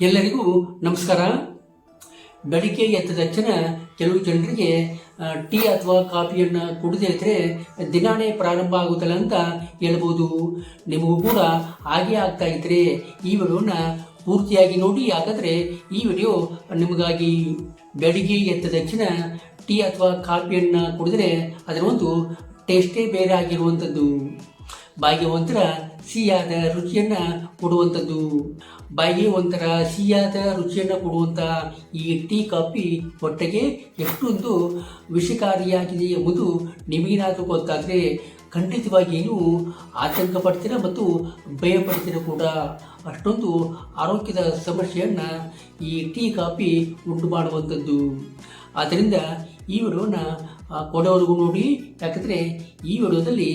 ಎಲ್ಲರಿಗೂ ನಮಸ್ಕಾರ. ಬೆಳಿಗ್ಗೆ ಎದ್ದ ತಕ್ಷಣ ಕೆಲವು ಜನರಿಗೆ ಟೀ ಅಥವಾ ಕಾಫಿಯನ್ನು ಕುಡಿದೇ ಇದ್ದರೆ ದಿನಾನೇ ಪ್ರಾರಂಭ ಆಗುತ್ತಲ್ಲ ಅಂತ ಹೇಳ್ಬೋದು. ನಿಮಗೂ ಕೂಡ ಹಾಗೆ ಆಗ್ತಾ ಇದ್ದರೆ ಈ ವಿಡಿಯೋನ ಪೂರ್ತಿಯಾಗಿ ನೋಡಿ. ಯಾಕಂದರೆ ಈ ವಿಡಿಯೋ ನಿಮಗಾಗಿ. ಬೆಳಿಗ್ಗೆ ಎದ್ದ ತಕ್ಷಣ ಟೀ ಅಥವಾ ಕಾಫಿಯನ್ನು ಕುಡಿದ್ರೆ ಅದರ ಒಂದು ಟೇಸ್ಟೇ ಬೇರೆ ಆಗಿರುವಂಥದ್ದು. ಬಾಯಿಗೆ ಒಂಥರ ಸಿಹಿಯಾದ ರುಚಿಯನ್ನು ಕೊಡುವಂಥದ್ದು. ಬಾಯಿಗೆ ಒಂಥರ ಸಿಹಿಯಾದ ರುಚಿಯನ್ನು ಕೊಡುವಂಥ ಈ ಟೀ ಕಾಫಿ ಹೊಟ್ಟೆಗೆ ಎಷ್ಟೊಂದು ವಿಷಕಾರಿಯಾಗಿದೆ ಎಂಬುದು ನಿಮಗೇನಾದರೂ ಗೊತ್ತಾದರೆ ಖಂಡಿತವಾಗಿ ನೀವು ಆತಂಕ ಪಡ್ತೀರ ಮತ್ತು ಭಯ ಪಡ್ತೀರ ಕೂಡ. ಅಷ್ಟೊಂದು ಆರೋಗ್ಯದ ಸಮಸ್ಯೆಯನ್ನು ಈ ಟೀ ಕಾಫಿ ಉಂಟು ಮಾಡುವಂಥದ್ದು. ಆದ್ದರಿಂದ ಈ ವಿಡಿಯೋನ ಕೊಡೋವರೆಗೂ ನೋಡಿ. ಯಾಕಂದರೆ ಈ ವಿಡಿಯೋದಲ್ಲಿ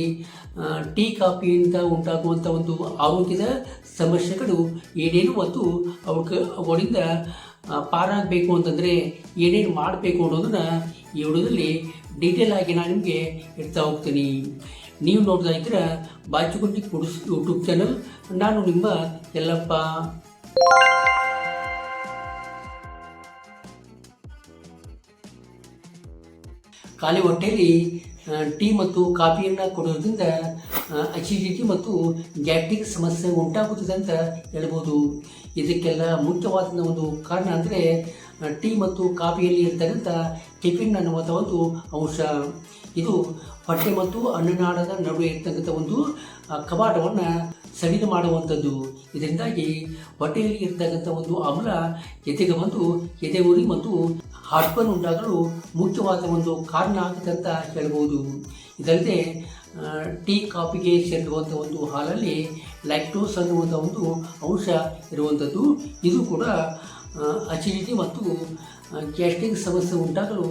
ಟೀ ಕಾಫಿಯಿಂದ ಉಂಟಾಗುವಂಥ ಒಂದು ಆರೋಗ್ಯದ ಸಮಸ್ಯೆಗಳು ಏನೇನು ಮತ್ತು ಅವುಗಳಿಂದ ಪಾರಾಗಬೇಕು ಅಂತಂದರೆ ಏನೇನು ಮಾಡಬೇಕು ಅನ್ನೋದನ್ನು ಈ ವಿಡಿಯೋದಲ್ಲಿ ಡೀಟೇಲ್ ಆಗಿ ನಾನು ನಿಮಗೆ ಇಡ್ತಾ ಹೋಗ್ತೀನಿ. ನೀವು ನೋಡ್ತಾ ಇದ್ದೀರಾ ಬಾಚುಗುಂಡಿ ಕುಡಿಸ್ ಯೂಟ್ಯೂಬ್ ಚಾನಲ್. ನಾನು ನಿಮ್ಮ ಯಲ್ಲಪ್ಪ. ಖಾಲಿ ಹೊಟ್ಟೆಯಲ್ಲಿ ಟೀ ಮತ್ತು ಕಾಫಿಯನ್ನು ಕೊಡೋದ್ರಿಂದ ಅಸಿಡಿಟಿ ಮತ್ತು ಗ್ಯಾಸ್ಟ್ರಿಕ್ ಸಮಸ್ಯೆ ಉಂಟಾಗುತ್ತದೆ ಅಂತ ಹೇಳ್ಬೋದು. ಇದಕ್ಕೆಲ್ಲ ಮುಖ್ಯವಾದ ಒಂದು ಕಾರಣ ಅಂದರೆ ಟೀ ಮತ್ತು ಕಾಫಿಯಲ್ಲಿ ಇರ್ತಕ್ಕಂಥ ಕೆಫಿನ್ ಅನ್ನುವಂಥ ಒಂದು ಅಂಶ. ಇದು ಹೊಟ್ಟೆ ಮತ್ತು ಅನ್ನನಾಳದ ನಡುವೆ ಇರ್ತಕ್ಕಂಥ ಒಂದು ಕವಾಟವನ್ನು ಸಡಿಲ ಮಾಡುವಂಥದ್ದು. ಇದರಿಂದಾಗಿ ಹೊಟ್ಟೆಯಲ್ಲಿ ಇರ್ತಕ್ಕಂಥ ಒಂದು ಆಮ್ಲ ಎದೆಗೆ ಬಂದು ಎದೆ ಉರಿ ಮತ್ತು ಹಾರ್ಟ್ಬರ್ನ್ ಉಂಟಾಗಲು ಮುಖ್ಯವಾದ ಒಂದು ಕಾರಣ ಆಗುತ್ತೆ ಅಂತ ಹೇಳ್ಬೋದು. ಇದಲ್ಲದೆ ಟೀ ಕಾಫಿಗೆ ಸೇರಿರುವಂಥ ಒಂದು ಹಾಲಲ್ಲಿ ಲ್ಯಾಕ್ಟೋಸ್ ಅನ್ನುವಂಥ ಒಂದು ಅಂಶ ಇರುವಂಥದ್ದು. ಇದು ಕೂಡ ಅಸಿಡಿಟಿ ಮತ್ತು ಗ್ಯಾಸ್ಟ್ರಿಕ್ ಸಮಸ್ಯೆ ಉಂಟಾಗಲು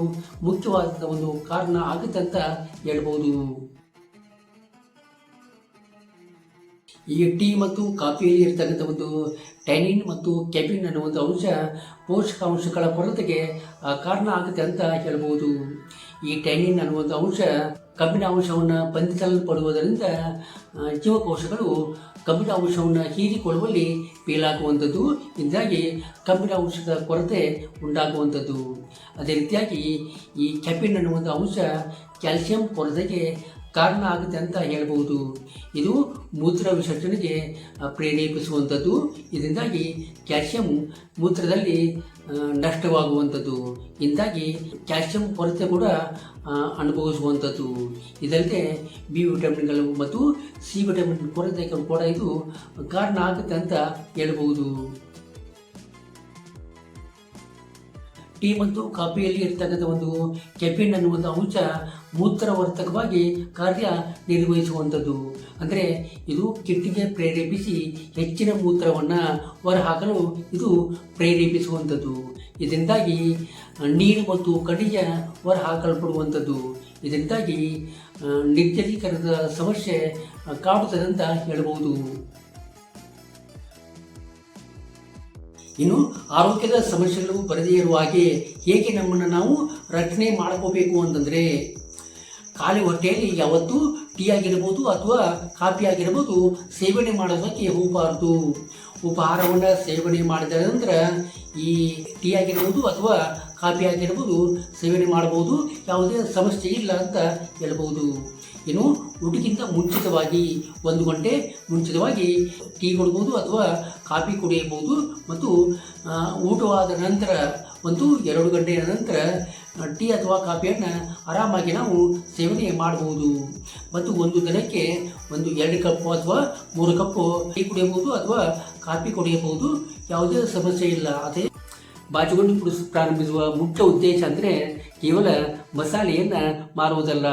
ಮುಖ್ಯವಾದ ಒಂದು ಕಾರಣ ಆಗುತ್ತೆ ಅಂತ ಹೇಳ್ಬೋದು. ಈ ಟೀ ಮತ್ತು ಕಾಫಿಯಲ್ಲಿ ಇರ್ತಕ್ಕಂಥ ಒಂದು ಟ್ಯಾನಿನ್ ಮತ್ತು ಕೆಫಿನ್ ಅನ್ನುವಂಥ ಅಂಶ ಪೋಷಕಾಂಶಗಳ ಕೊರತೆಗೆ ಕಾರಣ ಆಗುತ್ತೆ ಅಂತ ಹೇಳ್ಬೋದು. ಈ ಟ್ಯಾನಿನ್ ಅನ್ನುವಂಥ ಅಂಶ ಕಬ್ಬಿಣ ಅಂಶವನ್ನು ಬಂಧಿಸಲ್ಪಡುವುದರಿಂದ ಜೀವಕೋಶಗಳು ಕಬ್ಬಿಣ ಅಂಶವನ್ನು ಹೀರಿಕೊಳ್ಳುವಲ್ಲಿ ಫೇಲಾಗುವಂಥದ್ದು. ಇದರಿಂದಾಗಿ ಕಬ್ಬಿಣ ಅಂಶದ ಕೊರತೆ ಉಂಟಾಗುವಂಥದ್ದು. ಅದೇ ರೀತಿಯಾಗಿ ಈ ಕೆಫಿನ್ ಅನ್ನುವಂಥ ಅಂಶ ಕ್ಯಾಲ್ಸಿಯಂ ಕೊರತೆಗೆ ಕಾರಣ ಆಗುತ್ತೆ ಅಂತ ಹೇಳ್ಬೋದು. ಇದು ಮೂತ್ರ ವಿಸರ್ಜನೆಗೆ ಪ್ರೇರೇಪಿಸುವಂಥದ್ದು. ಇದರಿಂದಾಗಿ ಕ್ಯಾಲ್ಸಿಯಂ ಮೂತ್ರದಲ್ಲಿ ನಷ್ಟವಾಗುವಂಥದ್ದು. ಇಂದಾಗಿ ಕ್ಯಾಲ್ಸಿಯಂ ಕೊರತೆ ಕೂಡ ಅನುಭವಿಸುವಂಥದ್ದು. ಇದಲ್ಲದೆ ಬಿ ವಿಟಮಿನ್ಗಳು ಮತ್ತು ಸಿ ವಿಟಮಿನ್ ಕೊರತೆಗಳು ಕೂಡ ಇದು ಕಾರಣ ಆಗುತ್ತೆ ಅಂತ ಹೇಳ್ಬೋದು. ಟೀ ಮತ್ತು ಕಾಫಿಯಲ್ಲಿ ಇರ್ತಕ್ಕಂಥ ಒಂದು ಕೆಫಿನ್ ಅನ್ನುವಂಥ ಅಂಶ ಮೂತ್ರವರ್ತಕವಾಗಿ ಕಾರ್ಯ ನಿರ್ವಹಿಸುವಂಥದ್ದು. ಅಂದರೆ ಇದು ಕಿಡ್ನಿಗೆ ಪ್ರೇರೇಪಿಸಿ ಹೆಚ್ಚಿನ ಮೂತ್ರವನ್ನು ಹೊರಹಾಕಲು ಇದು ಪ್ರೇರೇಪಿಸುವಂಥದ್ದು. ಇದರಿಂದಾಗಿ ನೀರು ಮತ್ತು ಖನಿಜ ಹೊರಹಾಕಲ್ಪಡುವಂಥದ್ದು. ಇದರಿಂದಾಗಿ ನಿರ್ಜಲೀಕರಣದ ಸಮಸ್ಯೆ ಕಾಡುತ್ತದೆ ಅಂತ ಹೇಳ್ಬೋದು. ಇನ್ನು ಆರೋಗ್ಯದ ಸಮಸ್ಯೆಗಳು ಬರದೇ ಇರುವ ಹಾಗೆ ಹೇಗೆ ನಮ್ಮನ್ನು ನಾವು ರಕ್ಷಣೆ ಮಾಡ್ಕೋಬೇಕು ಅಂತಂದರೆ, ಖಾಲಿ ಹೊಟ್ಟೆಯಲ್ಲಿ ಯಾವತ್ತೂ ಟೀ ಆಗಿರ್ಬೋದು ಅಥವಾ ಕಾಫಿ ಆಗಿರ್ಬೋದು ಸೇವನೆ ಮಾಡೋದಕ್ಕೆ ಹೋಗಬಾರ್ದು. ಉಪಹಾರವನ್ನು ಸೇವನೆ ಮಾಡಿದ ನಂತರ ಈ ಟೀ ಆಗಿರ್ಬೋದು ಅಥವಾ ಕಾಫಿ ಆಗಿರ್ಬೋದು ಸೇವನೆ ಮಾಡ್ಬೋದು. ಯಾವುದೇ ಸಮಸ್ಯೆ ಇಲ್ಲ ಅಂತ ಹೇಳ್ಬೋದು. ಇನ್ನು ಊಟಕ್ಕಿಂತ ಮುಂಚಿತವಾಗಿ 1 ಗಂಟೆ ಮುಂಚಿತವಾಗಿ ಟೀ ಕುಡಿಬೋದು ಅಥವಾ ಕಾಫಿ ಕುಡಿಯಬಹುದು. ಮತ್ತು ಊಟವಾದ ನಂತರ 1-2 ಗಂಟೆಯ ನಂತರ ಟೀ ಅಥವಾ ಕಾಫಿಯನ್ನು ಆರಾಮಾಗಿ ನಾವು ಸೇವನೆ ಮಾಡಬಹುದು. ಮತ್ತು ಒಂದು ದಿನಕ್ಕೆ 2 ಕಪ್ ಅಥವಾ 3 ಕಪ್ಪು ಟೀ ಕುಡಿಯಬಹುದು ಅಥವಾ ಕಾಫಿ ಕುಡಿಯಬಹುದು. ಯಾವುದೇ ಸಮಸ್ಯೆ ಇಲ್ಲ. ಅದೇ ಬಾಚುಗುಂಡಿ ಪ್ರಾರಂಭಿಸುವ ಮುಖ್ಯ ಉದ್ದೇಶ ಅಂದರೆ ಕೇವಲ ಮಸಾಲೆಯನ್ನು ಮಾರುವುದಲ್ಲ,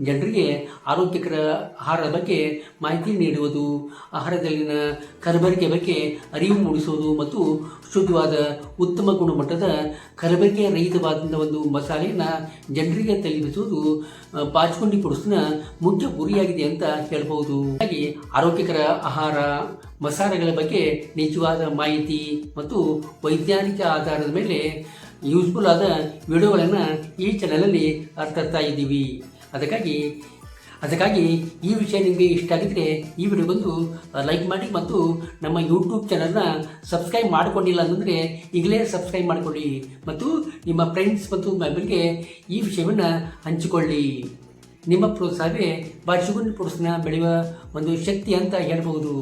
ಜನರಿಗೆ ಆರೋಗ್ಯಕರ ಆಹಾರದ ಬಗ್ಗೆ ಮಾಹಿತಿ ನೀಡುವುದು, ಆಹಾರದಲ್ಲಿನ ಕಲಬೆರಕೆ ಬಗ್ಗೆ ಅರಿವು ಮೂಡಿಸುವುದು ಮತ್ತು ಶುದ್ಧವಾದ ಉತ್ತಮ ಗುಣಮಟ್ಟದ ಕಲಬೆರಕೆ ರಹಿತವಾದಂಥ ಒಂದು ಮಸಾಲೆಯನ್ನು ಜನರಿಗೆ ತಲುಪಿಸುವುದು ಬಾಚುಗುಂಡಿ ಕುಡಿಸಿನ ಮುಖ್ಯ ಗುರಿಯಾಗಿದೆ ಅಂತ ಹೇಳ್ಬೋದು. ಹಾಗೆ ಆರೋಗ್ಯಕರ ಆಹಾರ ಮಸಾಲೆಗಳ ಬಗ್ಗೆ ನಿಜವಾದ ಮಾಹಿತಿ ಮತ್ತು ವೈಜ್ಞಾನಿಕ ಆಧಾರದ ಮೇಲೆ ಯೂಸ್ಫುಲ್ ಆದ ವಿಡಿಯೋಗಳನ್ನು ಈ ಚಾನಲಲ್ಲಿ ತರ್ತಾ ಇದ್ದೀವಿ. ಅದಕ್ಕಾಗಿ ಅದಕ್ಕಾಗಿ ಈ ವಿಷಯ ನಿಮಗೆ ಇಷ್ಟ ಆಗಿದ್ರೆ ಈ ವಿಡಿಯೋಗೊಂದು ಲೈಕ್ ಮಾಡಿ ಮತ್ತು ನಮ್ಮ ಯೂಟ್ಯೂಬ್ ಚಾನಲ್ನ ಸಬ್ಸ್ಕ್ರೈಬ್ ಮಾಡಿಕೊಂಡಿಲ್ಲ ಅಂತಂದರೆ ಈಗಲೇ ಸಬ್ಸ್ಕ್ರೈಬ್ ಮಾಡಿಕೊಳ್ಳಿ ಮತ್ತು ನಿಮ್ಮ ಫ್ರೆಂಡ್ಸ್ ಮತ್ತು ಮೊಬೈಲ್ಗೆ ಈ ವಿಷಯವನ್ನು ಹಂಚಿಕೊಳ್ಳಿ. ನಿಮ್ಮ ಪ್ರೋತ್ಸಾಹವೇ ಭಾಷೆಗುಣ ಪುರುಷನ ಬೆಳೆಯುವ ಒಂದು ಶಕ್ತಿ ಅಂತ ಹೇಳ್ಬೋದು.